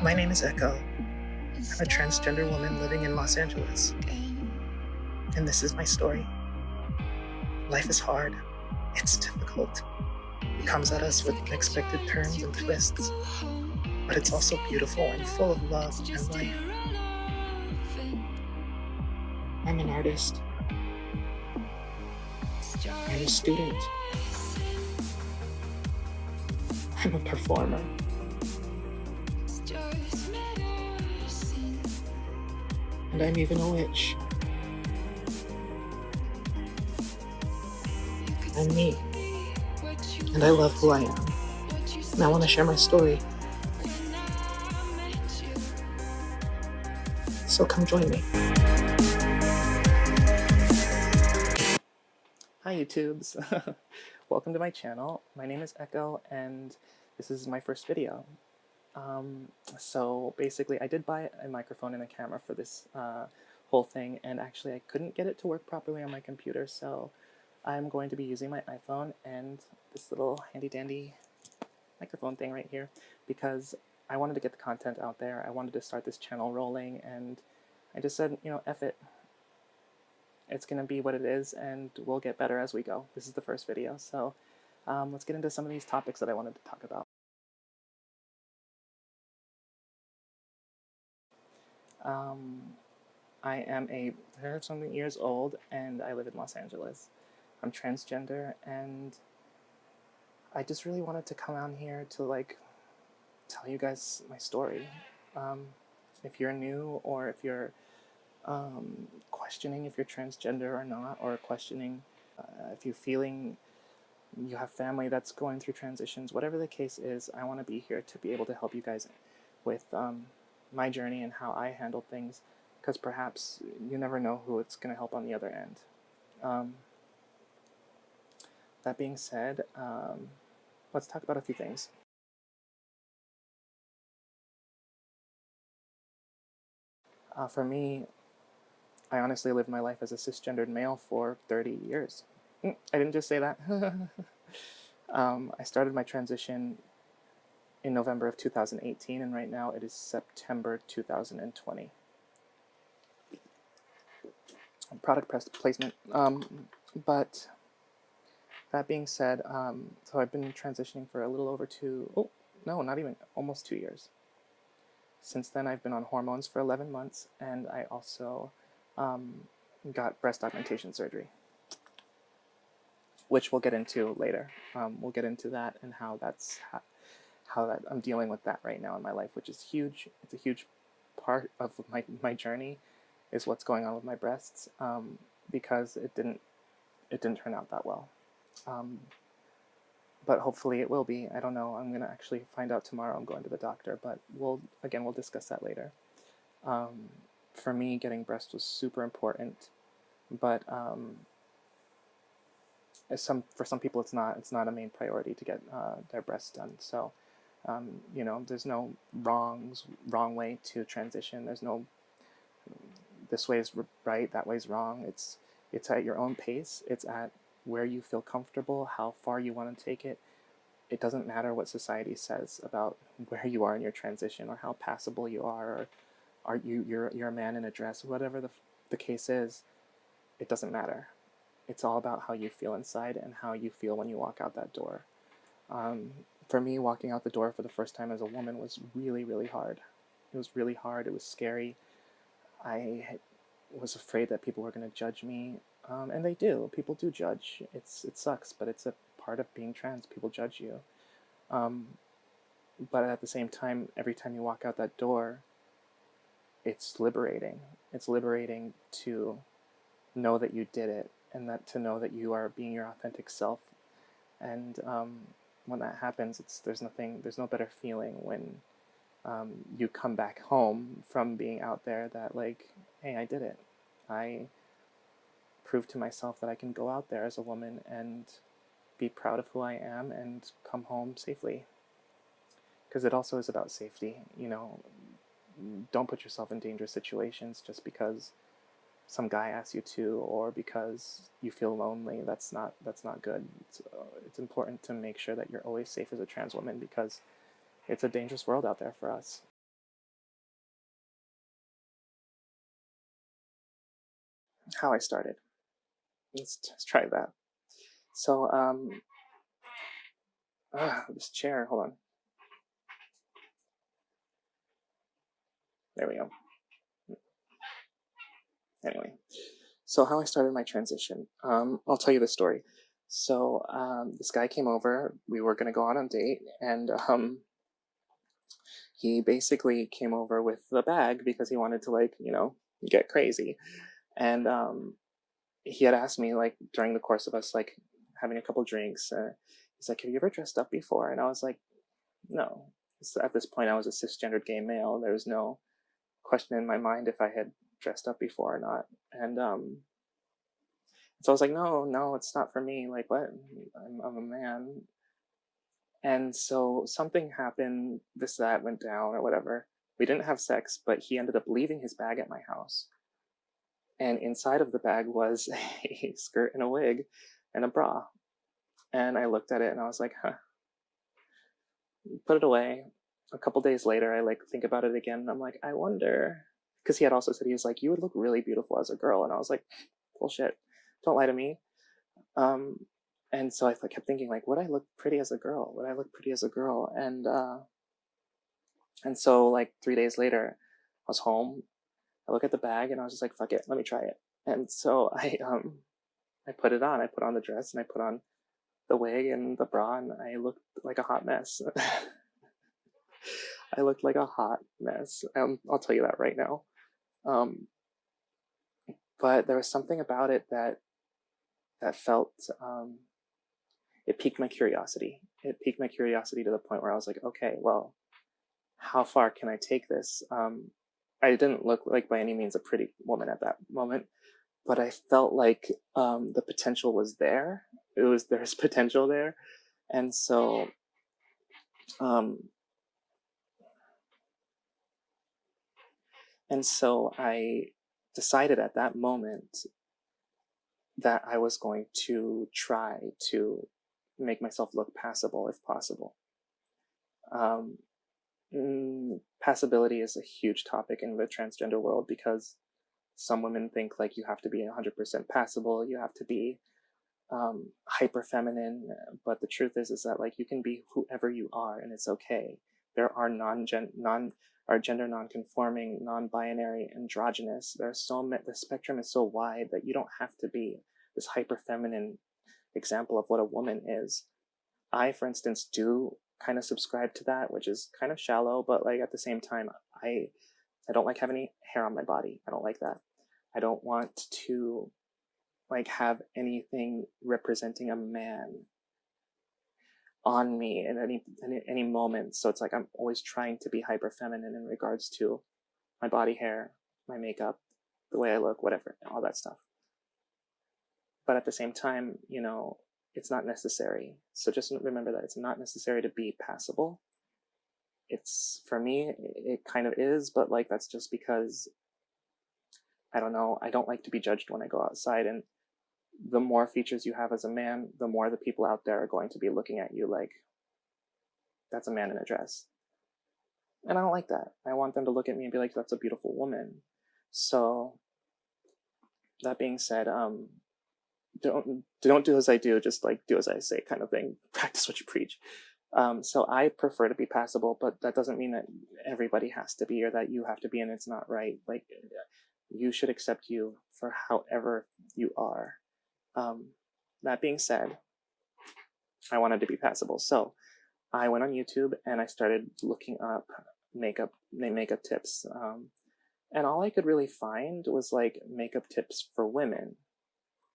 My name is Echo. I'm a transgender woman living in Los Angeles, and this is my story. Life is hard. It's difficult. It comes at us with unexpected turns and twists, but it's also beautiful and full of love and life. I'm an artist. I'm a student. I'm a performer. And I'm even a witch. I'm me. And I love who I am. And I want to share my story. So come join me. Hi YouTubes. Welcome to my channel. My name is Echo and this is my first video. So basically I did buy a microphone and a camera for this whole thing, and actually I couldn't get it to work properly on my computer, so I'm going to be using my iPhone and this little handy dandy microphone thing right here because I wanted to get the content out there. I wanted to start this channel rolling, and I just said, you know, F it. It's going to be what it is, and we'll get better as we go. This is the first video, so let's get into some of these topics that I wanted to talk about. I am a 30-something years old, and I live in Los Angeles. I'm transgender, and I just really wanted to come out here to, like, tell you guys my story. If you're new, or if you're questioning if you're transgender or not, or questioning if you're feeling you have family that's going through transitions, whatever the case is, I want to be here to be able to help you guys with my journey and how I handle things, because perhaps you never know who it's going to help on the other end. That being said, let's talk about a few things. For me, I honestly lived my life as a cisgendered male for 30 years. I didn't just say that. I started my transition in November of 2018, and right now it is September 2020. Product placement. But that being said, so I've been transitioning for a little over almost 2 years. Since then, I've been on hormones for 11 months, and I also got breast augmentation surgery, which we'll get into later. We'll get into that and how I'm dealing with that right now in my life, which is huge. It's a huge part of my journey, is what's going on with my breasts, because it didn't turn out that well. But hopefully it will be. I don't know. I'm going to actually find out tomorrow. I'm going to the doctor, but we'll discuss that later. For me, getting breast was super important, but for some people it's not a main priority to get their breasts done. So you know, there's no wrong way to transition. There's no this way is right, that way is wrong. It's at your own pace. It's at where you feel comfortable, how far you want to take it. It doesn't matter what society says about where you are in your transition, or how passable you are, or you're a man in a dress, whatever the case is. It doesn't matter. It's all about how you feel inside and how you feel when you walk out that door. For me, walking out the door for the first time as a woman was really, really hard. It was really hard. It was scary. I was afraid that people were going to judge me, and they do. People do judge. It sucks, but it's a part of being trans. People judge you. But at the same time, every time you walk out that door, it's liberating. It's liberating to know that you did it, and to know that you are being your authentic self. And when that happens, there's no better feeling when you come back home from being out there, that, like, hey, I did it. I proved to myself that I can go out there as a woman and be proud of who I am and come home safely. Because it also is about safety. You know, don't put yourself in dangerous situations just because some guy asks you to, or because you feel lonely. That's not good. It's important to make sure that you're always safe as a trans woman, because it's a dangerous world out there for us. How I started. Let's try that. So, this chair, hold on. There we go. Anyway, so how I started my transition. I'll tell you the story. So, this guy came over. We were going to go on a date, and he basically came over with the bag because he wanted to, like, get crazy. And he had asked me, like, during the course of us, like, having a couple drinks, he's like, have you ever dressed up before? And I was like, no. So at this point, I was a cisgendered gay male. There was no question in my mind if I had dressed up before or not. And so I was like, no, it's not for me. Like, what? I'm a man. And so something happened, that went down or whatever. We didn't have sex, but he ended up leaving his bag at my house. And inside of the bag was a skirt and a wig and a bra. And I looked at it and I was like, huh. Put it away. A couple days later, I, like, think about it again and I'm like, I wonder. Because he had also said, he was like, you would look really beautiful as a girl. And I was like, bullshit. Don't lie to me. And so I kept thinking, like, would I look pretty as a girl? Would I look pretty as a girl? And so, like, 3 days later, I was home. I look at the bag and I was just like, fuck it, let me try it. And so I put it on. I put on the dress and I put on the wig and the bra, and I looked like a hot mess. I looked like a hot mess. I'll tell you that right now. But there was something about it that felt, it piqued my curiosity. It piqued my curiosity to the point where I was like, okay, well, how far can I take this? I didn't look like by any means a pretty woman at that moment, but I felt like the potential was there. There's potential there. And so I decided at that moment that I was going to try to make myself look passable if possible. Passability is a huge topic in the transgender world because some women think, like, you have to be 100% passable, you have to be hyper feminine, but the truth is that, like, you can be whoever you are and it's okay. There are gender non-conforming, non-binary, androgynous. The spectrum is so wide that you don't have to be this hyper feminine example of what a woman is. I, for instance, do kind of subscribe to that, which is kind of shallow, but, like, at the same time, I don't like having any hair on my body. I don't like that. I don't want to, like, have anything representing a man on me in any moment. So it's like I'm always trying to be hyper feminine in regards to my body hair, my makeup, the way I look, whatever, all that stuff. But at the same time, it's not necessary. So just remember that it's not necessary to be passable. It's, for me, it kind of is, but, like, that's just because, I don't know, I don't like to be judged when I go outside, and the more features you have as a man, the more the people out there are going to be looking at you like, that's a man in a dress. And I don't like that. I want them to look at me and be like, that's a beautiful woman. So that being said, don't do as I do, just, like, do as I say, kind of thing. Practice what you preach. So I prefer to be passable, but that doesn't mean that everybody has to be, or that you have to be, and it's not right. Like, you should accept you for however you are. That being said, I wanted to be passable. So I went on YouTube and I started looking up makeup tips. And all I could really find was, like, makeup tips for women,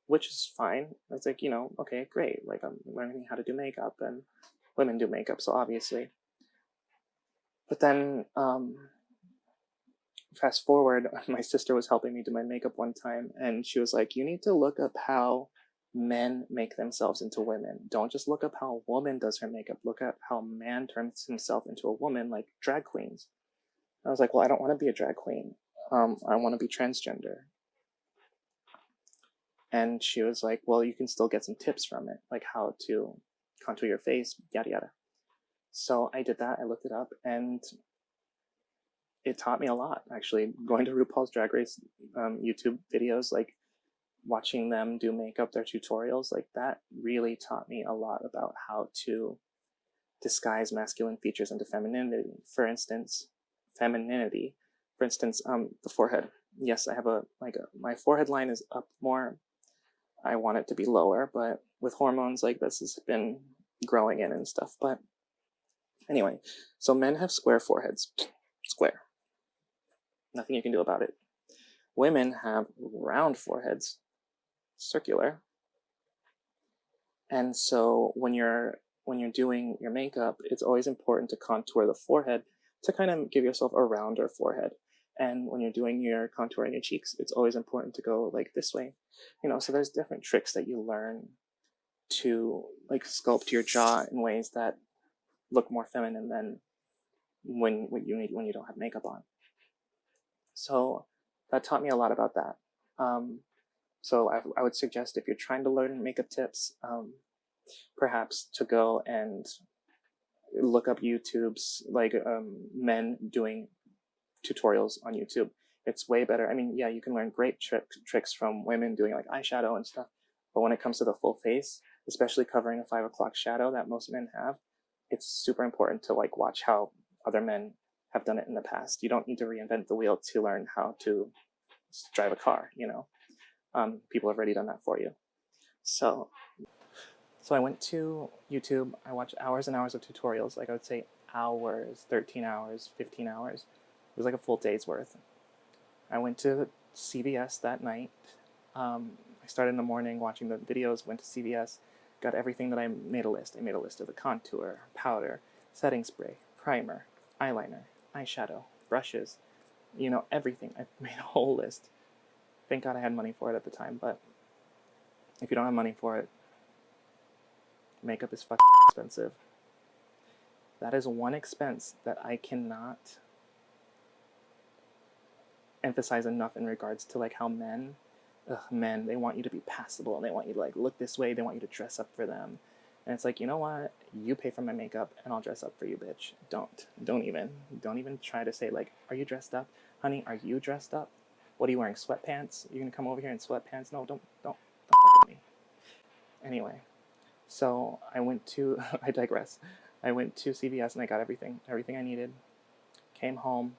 which is fine. It's like, okay, great. Like, I'm learning how to do makeup, and women do makeup, so obviously. But then, fast forward, my sister was helping me do my makeup one time, and she was like, you need to look up how men make themselves into women. Don't just look up how a woman does her makeup. Look at how a man turns himself into a woman, like drag queens. I was like, well, I don't want to be a drag queen. I want to be transgender. And she was like, well, you can still get some tips from it, like how to contour your face, yada yada. So I did that. I looked it up, and it taught me a lot. Actually, going to RuPaul's Drag Race YouTube videos, like watching them do makeup, their tutorials, like that really taught me a lot about how to disguise masculine features into femininity. For instance, femininity. For instance, the forehead. Yes, I have my forehead line is up more. I want it to be lower, but with hormones, like this has been growing in and stuff. But anyway, so men have square foreheads. Square. Nothing you can do about it. Women have round foreheads. Circular. And so when you're doing your makeup, it's always important to contour the forehead to kind of give yourself a rounder forehead. And when you're doing your contour in your cheeks, it's always important to go like this way. So there's different tricks that you learn to like sculpt your jaw in ways that look more feminine than when you don't have makeup on. So that taught me a lot about that. So I would suggest, if you're trying to learn makeup tips, perhaps to go and look up YouTube's men doing tutorials on YouTube. It's way better. I mean, yeah, you can learn great tricks from women doing like eyeshadow and stuff, but when it comes to the full face, especially covering a 5 o'clock shadow that most men have, it's super important to like watch how other men have done it in the past. You don't need to reinvent the wheel to learn how to drive a car. People have already done that for you. So I went to YouTube. I watched hours and hours of tutorials. Like I would say hours, 13 hours, 15 hours. It was like a full day's worth. I went to CVS that night. I started in the morning watching the videos, went to CVS, got everything that I made a list. I made a list of the contour, powder, setting spray, primer, eyeliner, eyeshadow, brushes, everything. I made a whole list. Thank God I had money for it at the time, but if you don't have money for it, makeup is fucking expensive. That is one expense that I cannot emphasize enough in regards to like how men, they want you to be passable, and they want you to like look this way, they want you to dress up for them. And it's like, you know what? You pay for my makeup and I'll dress up for you, bitch. Don't even try to say like, are you dressed up? Honey, are you dressed up? What are you wearing? Sweatpants? You're gonna come over here in sweatpants? No, don't fuck with me. Anyway, so I went to, I digress. I went to CVS and I got everything I needed. Came home.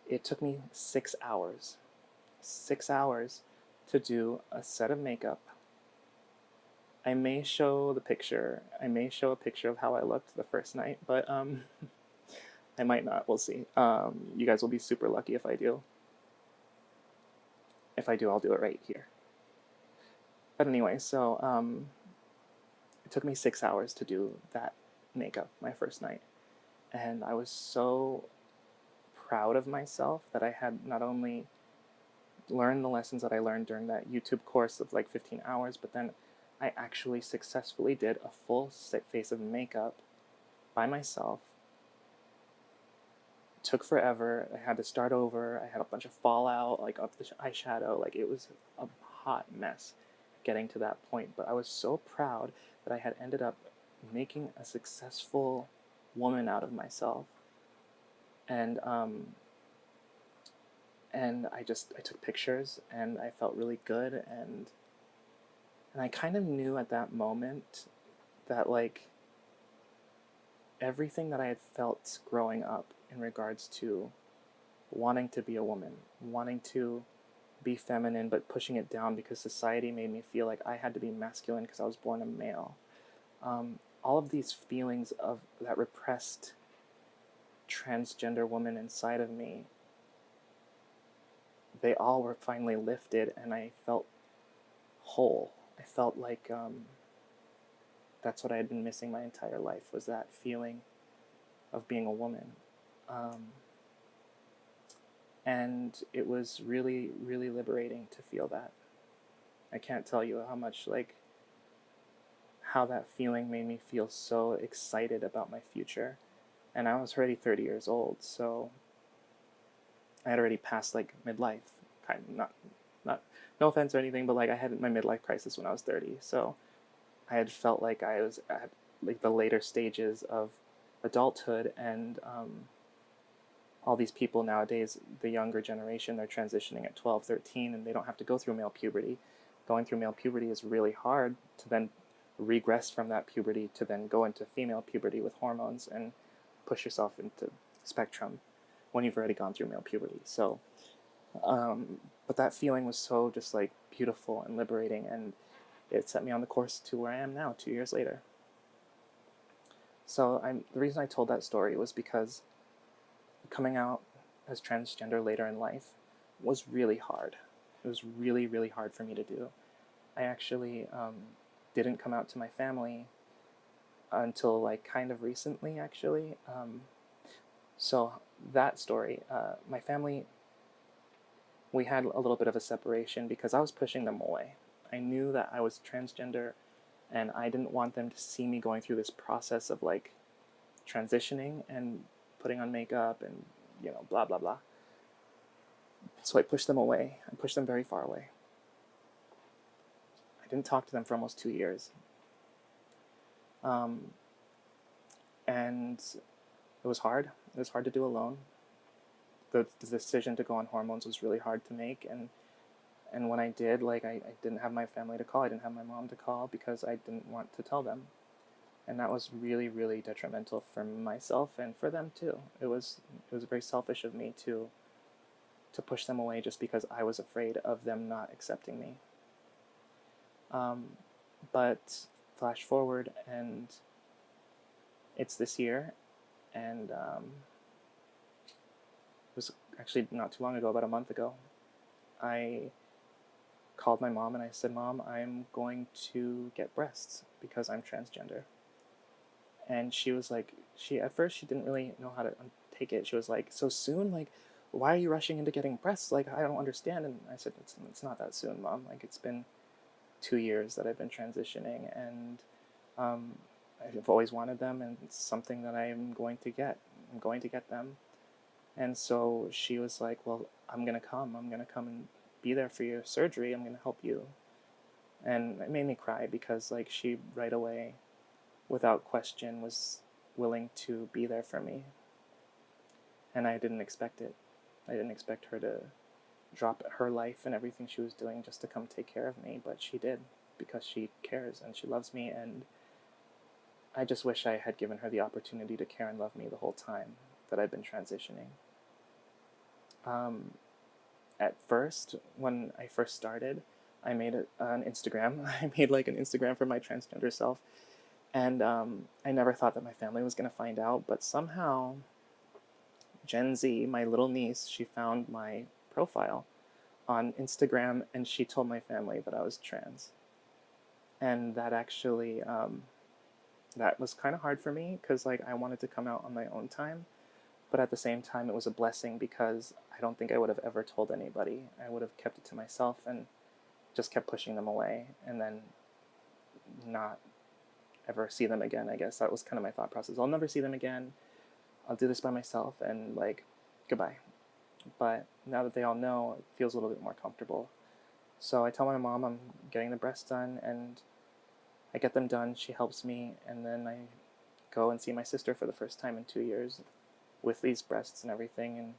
It took me 6 hours. 6 hours to do a set of makeup. I may show the picture. I may show a picture of how I looked the first night, but I might not. We'll see. You guys will be super lucky if I do. If I do, I'll do it right here. But anyway, so it took me 6 hours to do that makeup my first night. And I was so proud of myself that I had not only learned the lessons that I learned during that YouTube course of like 15 hours, but then I actually successfully did a full face of makeup by myself. It took forever. I had to start over. I had a bunch of fallout, like up the eyeshadow. Like it was a hot mess getting to that point. But I was so proud that I had ended up making a successful woman out of myself. And I took pictures and I felt really good, and I kind of knew at that moment that like everything that I had felt growing up in regards to wanting to be a woman, wanting to be feminine but pushing it down because society made me feel like I had to be masculine because I was born a male. All of these feelings of that repressed transgender woman inside of me, they all were finally lifted, and I felt whole. I felt like that's what I had been missing my entire life, was that feeling of being a woman. And it was really, really liberating to feel that. I can't tell you how much, like, how that feeling made me feel so excited about my future. And I was already 30 years old, so I had already passed like midlife, kind of not no offense or anything, but like I had my midlife crisis when I was 30, so I had felt like I was at like the later stages of adulthood, and all these people nowadays, the younger generation, they're transitioning at 12, 13, and they don't have to go through male puberty. Going through male puberty is really hard to then regress from that puberty to then go into female puberty with hormones and push yourself into spectrum when you've already gone through male puberty. So, but that feeling was so just like beautiful and liberating, and it set me on the course to where I am now, 2 years later. So the reason I told that story was because coming out as transgender later in life was really hard. It was really, really hard for me to do. I actually didn't come out to my family until like kind of recently, actually. So that story, my family, we had a little bit of a separation because I was pushing them away. I knew that I was transgender, and I didn't want them to see me going through this process of like transitioning and putting on makeup and, you know, blah, blah, blah. So I pushed them away. I pushed them very far away. I didn't talk to them for almost 2 years. And it was hard. It was hard to do alone. The decision to go on hormones was really hard to make. And when I did, like, I didn't have my family to call. I didn't have my mom to call because I didn't want to tell them. And that was really, really detrimental for myself and for them too. It was very selfish of me to push them away just because I was afraid of them not accepting me. But flash forward, and it's this year, and it was actually not too long ago, about a month ago. I called my mom and I said, "Mom, I'm going to get breasts because I'm transgender." And she was like, at first she didn't really know how to take it. She was like, "So soon? Like, why are you rushing into getting breasts? Like, I don't understand." And I said, it's not that soon, Mom. Like, it's been 2 years that I've been transitioning, and I've always wanted them, and it's something that I'm going to get. I'm going to get them. And so she was like, "Well, I'm going to come. I'm going to come and be there for your surgery. I'm going to help you." And it made me cry because, like, she right away, without question, was willing to be there for me. And I didn't expect it. I didn't expect her to drop her life and everything she was doing just to come take care of me, but she did, because she cares and she loves me, and I just wish I had given her the opportunity to care and love me the whole time that I've been transitioning. At first, when I first started, I made an Instagram. I made like an Instagram for my transgender self, and I never thought that my family was going to find out, but somehow Gen Z, my little niece, she found my profile on Instagram, and she told my family that I was trans. And that actually, that was kind of hard for me because, like, I wanted to come out on my own time, but at the same time, it was a blessing because I don't think I would have ever told anybody. I would have kept it to myself and just kept pushing them away, and then not ever see them again. I guess that was kind of my thought process. I'll never see them again. I'll do this by myself, and like, goodbye. But now that they all know, it feels a little bit more comfortable. So I tell my mom I'm getting the breasts done, and I get them done. She helps me, and then I go and see my sister for the first time in 2 years with these breasts and everything, and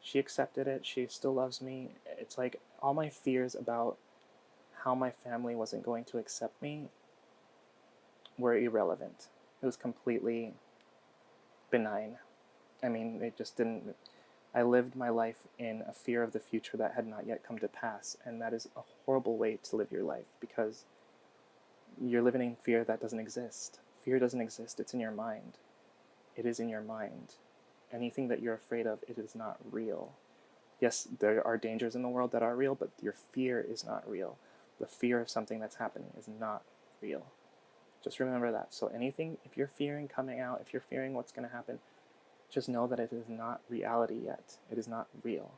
she accepted it. She still loves me. It's like all my fears about how my family wasn't going to accept me were irrelevant. It was completely benign. I mean, it just didn't. I lived my life in a fear of the future that had not yet come to pass, and that is a horrible way to live your life because you're living in fear that doesn't exist. Fear doesn't exist. It's in your mind. It is in your mind. Anything that you're afraid of, it is not real. Yes, there are dangers in the world that are real, but your fear is not real. The fear of something that's happening is not real. Just remember that. So anything, if you're fearing coming out, if you're fearing what's going to happen, just know that it is not reality yet. It is not real.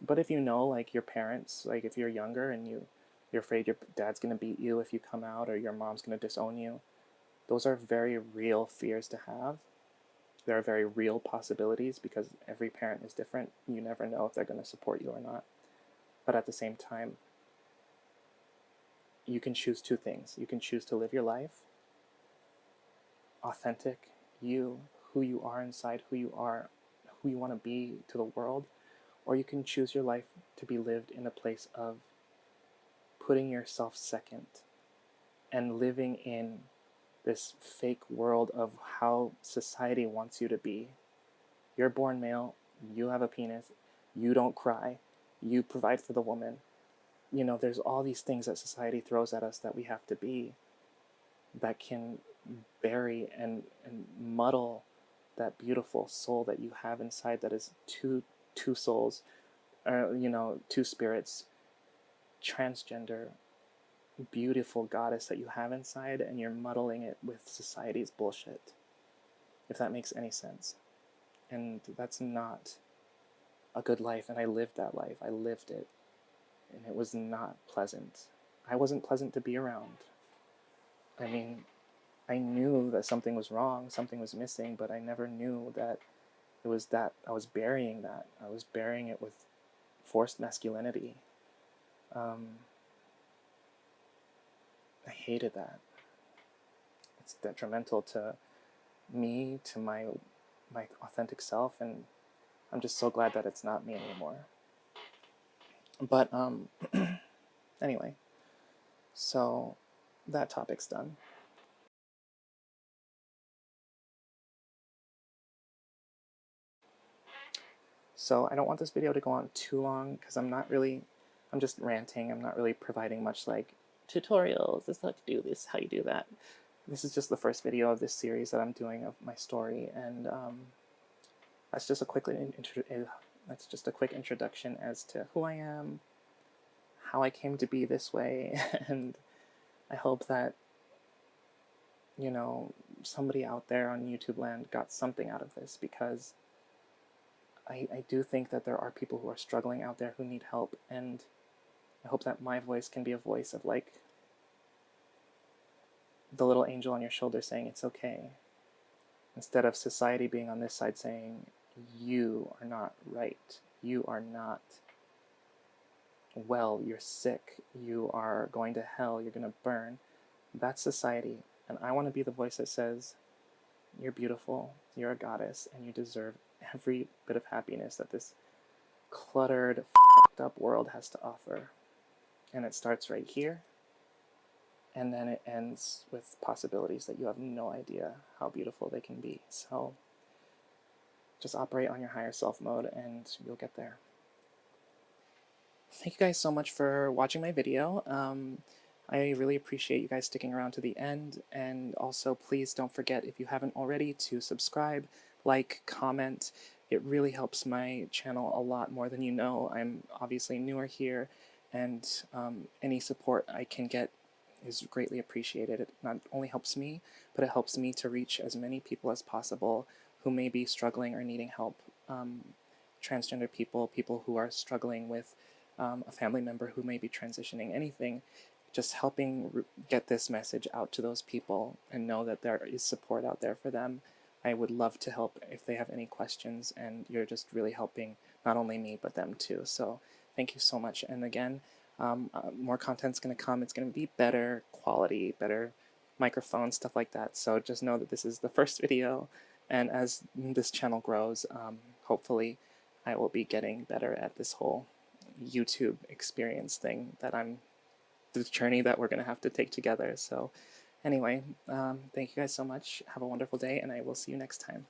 But if you know, like your parents, like if you're younger and you're afraid your dad's going to beat you if you come out, or your mom's going to disown you, those are very real fears to have. There are very real possibilities because every parent is different. You never know if they're going to support you or not. But at the same time, you can choose two things. You can choose to live your life authentic, you, who you are inside, who you are, who you want to be to the world, or you can choose your life to be lived in a place of putting yourself second and living in this fake world of how society wants you to be. You're born male, you have a penis, you don't cry, you provide for the woman. You know, there's all these things that society throws at us that we have to be, that can bury and muddle that beautiful soul that you have inside, that is two souls, or you know, two spirits, transgender, beautiful goddess that you have inside, and you're muddling it with society's bullshit, if that makes any sense. And that's not a good life, and I lived that life. I lived it, and it was not pleasant. I wasn't pleasant to be around. I mean, I knew that something was wrong, something was missing, but I never knew that it was that I was burying that. I was burying it with forced masculinity. I hated that. It's detrimental to me, to my authentic self, and I'm just so glad that it's not me anymore. But anyway, so that topic's done. So I don't want this video to go on too long because I'm just ranting. I'm not really providing much like tutorials. This is how to do this, how you do that. This is just the first video of this series that I'm doing of my story, and that's just a quick introduction as to who I am, how I came to be this way, and I hope that, you know, somebody out there on YouTube land got something out of this, because I do think that there are people who are struggling out there who need help, and I hope that my voice can be a voice of like the little angel on your shoulder saying it's okay, instead of society being on this side saying you are not right, you are not well, you're sick, you are going to hell, you're going to burn. That's society, and I want to be the voice that says you're beautiful, you're a goddess, and you deserve every bit of happiness that this cluttered, f***ed up world has to offer. And it starts right here, and then it ends with possibilities that you have no idea how beautiful they can be. So just operate on your higher self mode and you'll get there. Thank you guys so much for watching my video. I really appreciate you guys sticking around to the end, and also please don't forget, if you haven't already, to subscribe, like, comment. It really helps my channel a lot more than you know. I'm obviously newer here, and any support I can get is greatly appreciated. It not only helps me, but it helps me to reach as many people as possible who may be struggling or needing help. Transgender people, people who are struggling with a family member who may be transitioning, anything, just helping get this message out to those people and know that there is support out there for them. I would love to help if they have any questions, and you're just really helping not only me but them too. So thank you so much. And again, more content's going to come. It's going to be better quality, better microphone, stuff like that. So just know that this is the first video, and as this channel grows, hopefully I will be getting better at this whole YouTube experience thing that the journey that we're going to have to take together. So anyway, thank you guys so much. Have a wonderful day, and I will see you next time.